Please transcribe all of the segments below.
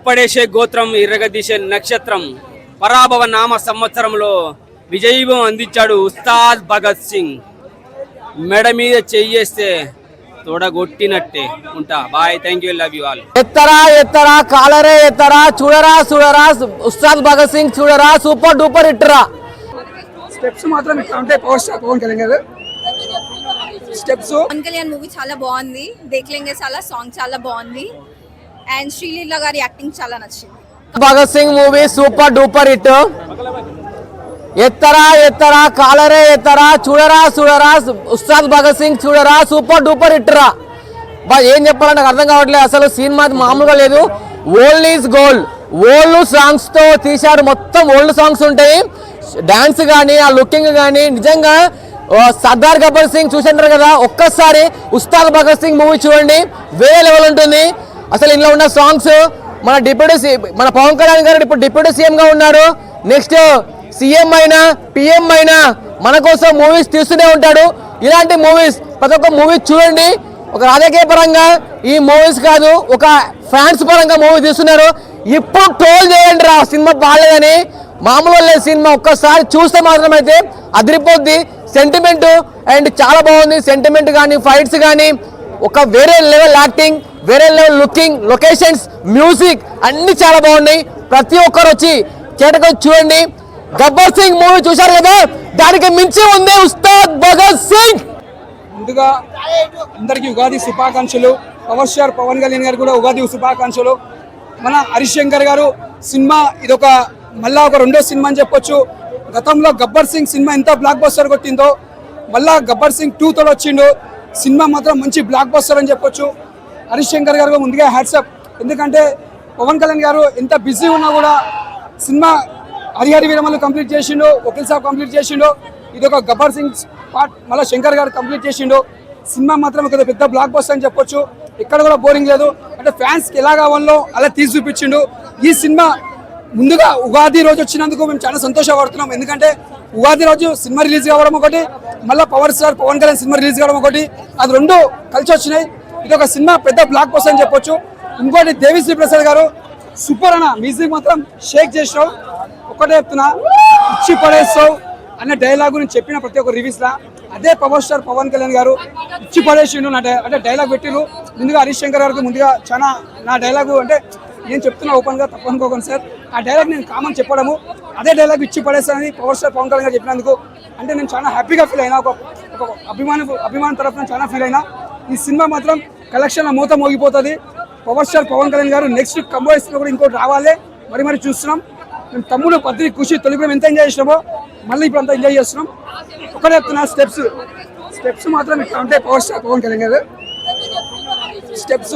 గొప్పడేసే గోత్రం ఇరగదీసే నక్షత్రం పరాభవ నామ సంవత్సరంలో విజయవం అందించాడు ఉస్తాద్ భగత్ సింగ్. మెడ మీద చెయ్యేస్తే తోడగొట్టినట్టే ఉంటా. Bye, thank you, love you all. ఎత్తరా ఎత్తరా కాలరే ఎత్తరా చూడరా చూడరా ఉస్తాద్ భగత్ సింగ్ చూడరా సూపర్ డూపర్ ఇట్టరా. స్టెప్స్ మాత్రం అంటే పవన్ కళ్యాణ్ గారు స్టెప్స్. పవన్ కళ్యాణ్ మూవీ చాలా బాగుంది. దేఖ్లేంగే చాలా సాంగ్ చాలా బాగుంది. అండ్ శ్రీలీల గారి యాక్టింగ్ చాలా నచ్చింది. Bhagat Singh movie super duper hit. ఎత్తరా ఎత్తరా కాలరే ఎత్తరా చూడరా చూడరా ఉస్తాద్ భగత్ సింగ్ చూడరా సూపర్ డూపర్ హిట్రా. ఏం చెప్పాలంటే నాకు అర్థం కావట్లేదు. అసలు సినిమా మామూలుగా లేదు. Old is gold. Old songs తో తీశాడు. మొత్తం ఓల్డ్ సాంగ్స్ ఉంటాయి. డాన్స్ కానీ ఆ లుకింగ్ కానీ నిజంగా సర్దార్ గబ్బర్ సింగ్ చూసింటారు కదా, ఒక్కసారి ఉస్తాద్ భగత్ సింగ్ మూవీ చూడండి, వేరే లెవెల్ ఉంటుంది. అసలు ఇందులో ఉన్న సాంగ్స్ మన పవన్ కళ్యాణ్ గారు ఇప్పుడు డిప్యూటీ సీఎం గా ఉన్నారు. నెక్స్ట్ సీఎం అయినా పిఎం అయినా మన కోసం మూవీస్ తీస్తూనే ఉంటాడు. ఇలాంటి మూవీస్ ప్రతి ఒక్క మూవీ చూడండి. ఒక రాజకీయ పరంగా ఈ మూవీస్ కాదు, ఒక ఫ్యాన్స్ పరంగా మూవీ తీస్తున్నారు. ఇప్పుడు ట్రోల్ చేయండి రా సినిమా బాగాలేదని. మామూలు లేదు సినిమా. ఒక్కసారి చూస్తే మాత్రం అయితే అదిరిపోద్ది. సెంటిమెంట్ అండ్ చాలా బాగుంది. సెంటిమెంట్ కానీ ఫైట్స్ కానీ ఒక వేరే లెవెల్ యాక్టింగ్, వేరే లెవెల్ లుకింగ్, లొకేషన్స్, మ్యూజిక్ అన్ని చాలా బాగున్నాయి. ప్రతి ఒక్కరు వచ్చి చేటకొచ్చి చూడండి. గబ్బర్ సింగ్ మూవీ చూశారు కదా, దానికి మించి ఉంది ఉస్తాద్ భగత్ సింగ్. ముందుగా అందరికీ ఉగాది శుభాకాంక్షలు. పవర్ స్టార్ పవన్ కళ్యాణ్ గారు కూడా ఉగాది శుభాకాంక్షలు. మన హరిశంకర్ గారు సినిమా ఇదొక మళ్ళా ఒక రెండో సినిమా అని చెప్పొచ్చు. గతంలో గబ్బర్ సింగ్ సినిమా ఎంత బ్లాక్ బస్టర్ కొట్టిందో మళ్ళా గబ్బర్ సింగ్ 2 తో వచ్చిండు. సినిమా మాత్రం మంచి బ్లాక్ బస్టర్ అని చెప్పొచ్చు. హరిశంకర్ గారు ముందుగా హ్యాట్సప్. ఎందుకంటే పవన్ కళ్యాణ్ గారు ఎంత బిజీ ఉన్నా కూడా సినిమా హరిహరి వీరమల్లు కంప్లీట్ చేసిండు, వకీల్ సాబ్ కంప్లీట్ చేసిండు, ఇది ఒక గబ్బర్ సింగ్ పార్ట్ మళ్ళీ శంకర్ గారు కంప్లీట్ చేసిండు. సినిమా మాత్రం ఒక పెద్ద బ్లాక్ బస్టర్ అని చెప్పొచ్చు. ఎక్కడ కూడా బోరింగ్ లేదు. అంటే ఫ్యాన్స్కి ఎలా కావాలో అలా తీసి చూపించిండు. ఈ సినిమా ముందుగా ఉగాది రోజు వచ్చినందుకు మేము చాలా సంతోషపడుతున్నాం. ఎందుకంటే ఉగాది రోజు సినిమా రిలీజ్ కావడం ఒకటి, మళ్ళీ పవర్ స్టార్ పవన్ కళ్యాణ్ సినిమా రిలీజ్ కావడం ఒకటి, అది రెండు కలిసి వచ్చినాయి. ఇది ఒక సినిమా పెద్ద బ్లాక్ బస్టర్ అని చెప్పొచ్చు. ఇంకోటి దేవిశ్రీ ప్రసాద్ గారు సూపర్ అన్న, మ్యూజిక్ మాత్రం షేక్ చేసావు. ఒకటే చెప్తున్నా, ఇచ్చి పడేస్తావు అనే డైలాగ్ గురించి చెప్పిన ప్రతి ఒక్క రివ్యూస్ లా అదే పవర్ స్టార్ పవన్ కళ్యాణ్ గారు ఇచ్చి పడేసిండు అంటే డైలాగ్ పెట్టిరు. ముందుగా హరీష్ శంకర్ గారికి ముందుగా చాలా నా డైలాగు అంటే నేను చెప్తున్నా ఓపెన్ గా తప్పు అనుకోకండి సార్. ఆ డైలాగ్ నేను కామన్ చెప్పడము అదే డైలాగ్ ఇచ్చి పడేస్తానని పవర్ స్టార్ పవన్ కళ్యాణ్ గారు చెప్పినందుకు అంటే నేను చాలా హ్యాపీగా ఫీల్ అయినా. ఒక అభిమాన తరఫున చాలా ఫీల్ అయినా. ఈ సినిమా మాత్రం కలెక్షన్ మూత మోగిపోతుంది. పవర్ స్టార్ పవన్ కళ్యాణ్ గారు నెక్స్ట్ కంబోస్ కూడా ఇంకోటి రావాలి. మరి చూస్తున్నాం. మేము తమ్ముడు పత్రి ఖుషి తొలిపురం ఎంత ఎంజాయ్ చేసినామో మళ్ళీ ఇప్పుడు అంతా ఎంజాయ్ చేస్తున్నాం. ఒకటే చెప్తున్నా, స్టెప్స్ మాత్రం అంటే పవర్ స్టార్ పవన్ కళ్యాణ్ గారు స్టెప్స్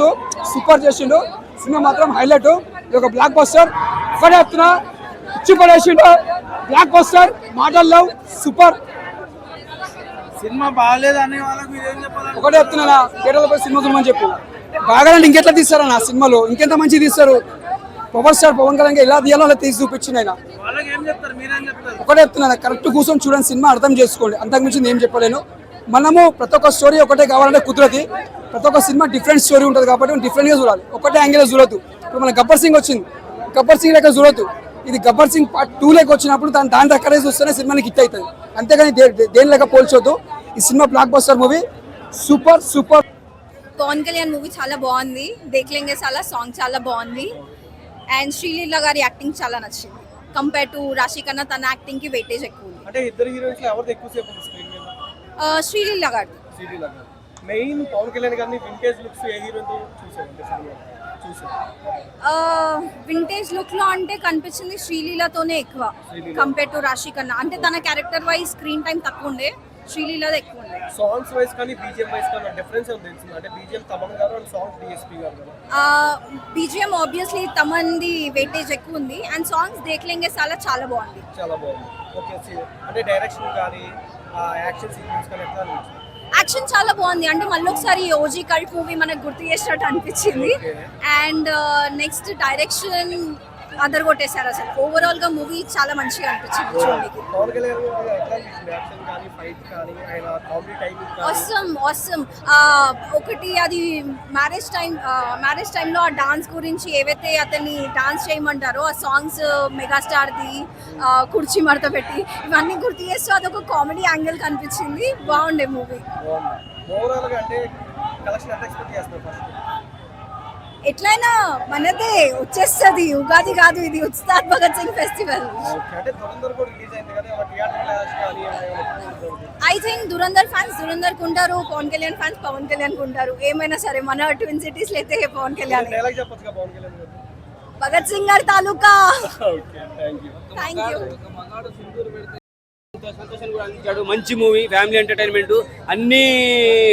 సూపర్ చేసిండు. సినిమా మాత్రం హైలైట్. ఇది ఒక బ్లాక్ బస్టర్. ఒకటే చెప్తున్నా, ఇచ్చి పడేసిండు. బ్లాక్ బస్టర్, మాటల్లో సూపర్. సినిమా బాగాలేదు అనే వాళ్ళకి మీరు ఏం చెప్పాలి? ఒకటే చెప్తున్నా, థియేటర్లో పోయి సినిమా చూడమని చెప్పు. బాగాలంటే ఇంకెట్లా తీస్తారన్న సినిమాలో, ఇంకెంత మంచిగా తీస్తారు. పవర్ స్టార్ పవన్ కళ్యాణ్ ఎలా తీయాలో అలా తీసి చూపించింది ఆయన. ఒకటే చెప్తున్నా, కరెక్ట్ కూర్చొని చూడండి, సినిమా అర్థం చేసుకోండి. అంతకుమించి ఏం చెప్పలేను. మనము ప్రతి ఒక్క స్టోరీ ఒకటే కావాలంటే కుదరది. ప్రతి ఒక్క సినిమా డిఫరెంట్ స్టోరీ ఉంటుంది కాబట్టి డిఫరెంట్గా చూడాలి. ఒకటే యాంగిల్ చూడొద్దు. ఇప్పుడు మన గబ్బర్ సింగ్ వచ్చింది, గబ్బర్ సింగ్ లెక్క చూడొద్దు. ఇది గబ్బర్ సింగ్ పార్ట్ 2 లెక్క వచ్చినప్పుడు దాని దగ్గరే చూస్తేనే సినిమాకి హిట్ అవుతుంది. అంతేగాని దేని లెక్క పోల్చొద్దు. ఈ సినిమా blockbuster movie, super. Pawan Kalyan movie చాలా బాగుంది. దేఖ్లేంగే చాలా సాంగ్ చాలా బాగుంది. అండ్ శ్రీలీల గారి యాక్టింగ్ చాలా నచ్చింది. కంపేర్ టు రాశి కన్నా తన యాక్టింగ్ కి వెయిటేజ్ ఎక్కువ ఉంది. అంటే ఇద్దరు హీరోయిన్స్ లో ఎవరిది ఎక్కువ సేపు ఉంది స్క్రీన్ మీద? శ్రీలీల గారి. మెయిన్ పవన్ కళ్యాణ్ గారిని వింటేజ్ లుక్స్ ఏ హీరోతో చూసారు? వింటేజ్ లుక్ లో అంటే కనిపించింది శ్రీలీలతోనే ఎక్కువ కంపేర్ టు రాశి కన్నా. అంటే తన క్యారెక్టర్ వైజ్ స్క్రీన్ టైం తక్కువ ఉండే, శ్రీలీలది ఎక్కువ ఉండే. సాంగ్స్ వైజ్ కానీ బీజిఎం వైజ్ కానీ డిఫరెన్స్ ఏమో తెలిసింది? అంటే బీజిఎం తమన్ గారు అండ్ సాంగ్స్ డిఎస్పీ గారు. బీజిఎం ఆబ్వియస్లీ తమన్ది వెయిటేజ్ ఎక్కువ ఉంది. అండ్ సాంగ్స్ దేఖ్లేంగే చాలా బాగుంది. ఓకే. అంటే డైరెక్షన్ కానీ యాక్షన్ సీక్వెన్స్ కానీ ఎట్లా అనిపించింది? యాక్షన్ చాలా బాగుంది. అంటే మళ్ళీ ఒకసారి ఓజీ కల్ట్ మూవీ మనకు గుర్తు చేసినట్టు అనిపించింది. అండ్ నెక్స్ట్ డైరెక్షన్ అదర్ కొట్టేశారు అసలు. ఓవరాల్ గా మూవీ చాలా మంచిగా అనిపించింది చూడడానికి. పవన్ కళ్యాణ్ గారు ఎట్లా అనిపించింది? యాక్షన్ కానీ ఫైట్ కానీ ఆయన కామెడీ టైమింగ్ కానీ ఆసమ్ ఒకటి అది మ్యారేజ్ టైంలో ఆ డాన్స్ గురించి ఏవైతే అతన్ని డాన్స్ చేయమంటారో ఆ సాంగ్స్ మెగాస్టార్ది కుర్చీ మడత పెట్టి ఇవన్నీ గుర్తు చేస్తూ అదొక కామెడీ యాంగిల్ కనిపించింది. బాగుండే మూవీ. ఓవరాల్ గా అంటే కలెక్షన్ ఎంత ఎక్స్పెక్ట్ చేస్తారు? ఫస్ట్ ఎట్లయినా మనదే వచ్చేస్తుంది. ఉగాది కాదు ఇది, ఉస్తాద్ భగత్ సింగ్ ఫెస్టివల్. అంటే దురంధర్ కూడా రిలీజ్ అయింది కదా, థియేటర్ క్లాస్ కానీ I think Dhurandhar fans Dhurandhar కుంటారు, పవన్ కళ్యాణ్ ఫ్యాన్స్ పవన్ కళ్యాణ్ కుంటారు. ఏమైనా సరే మన ట్విన్ సిటీస్ లో అయితే పవన్ కళ్యాణ్. డైలాగ్ చెప్పొచ్చు కదా పవన్ కళ్యాణ్ గారు? భగత్ సింగ్ గారి తాలూకా. Okay, thank you. సంతోషం కూడా అందించాడు. మంచి మూవీ, ఫ్యామిలీ ఎంటర్టైన్మెంట్, అన్ని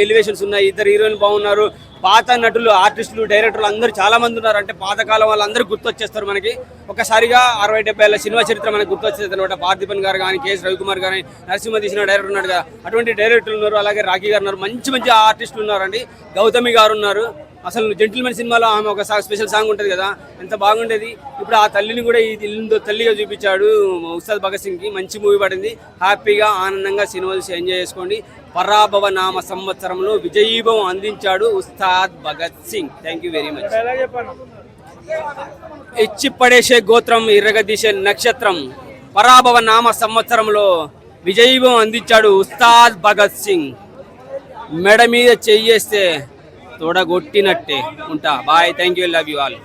ఎలివేషన్స్ ఉన్నాయి. ఇద్దరు హీరోయిన్లు బాగున్నారు. పాత నటులు, ఆర్టిస్టులు, డైరెక్టర్లు అందరూ చాలా మంది ఉన్నారు. అంటే పాతకాలం వాళ్ళందరూ గుర్తొచ్చేస్తారు మనకి. ఒకసారిగా 60-70 ఏళ్ళ సినిమా చరిత్ర మనకు గుర్తొచ్చేది అనమాట. పార్థిపన్ గారు కానీ, కేఎస్ రవికుమార్ కానీ, నరసింహ తీసిన డైరెక్టర్ ఉన్నాడు కదా, అటువంటి డైరెక్టర్లు ఉన్నారు. అలాగే రాఖీ గారు ఉన్నారు. మంచి మంచి ఆర్టిస్టులు ఉన్నారండి. గౌతమి గారు ఉన్నారు. అసలు జెంటిల్మెన్ సినిమాలో ఆమె ఒక స్పెషల్ సాంగ్ ఉంటుంది కదా, ఎంత బాగుండేది. ఇప్పుడు ఆ తల్లిని కూడా ఈ ఇల్లు తల్లిగా చూపించాడు ఉస్తాద్ భగత్ సింగ్కి. మంచి మూవీ పడింది. హ్యాపీగా ఆనందంగా సినిమా చూసి ఎంజాయ్ చేసుకోండి. పరాభవ నామ సంవత్సరంలో విజయీభవం అందించాడు Ustaad Bhagat Singh. Thank you very much. Dialogue చెప్పండి. ఇచ్చి పడేసే గోత్రం, ఇరగదీసే నక్షత్రం, పరాభవ నామ సంవత్సరంలో విజయీభవం అందించాడు ఉస్తాద్ భగత్ సింగ్. మెడ మీద చెయ్యేస్తే తోడగొట్టినట్టే ఉంటా. Bye, thank you, love you all.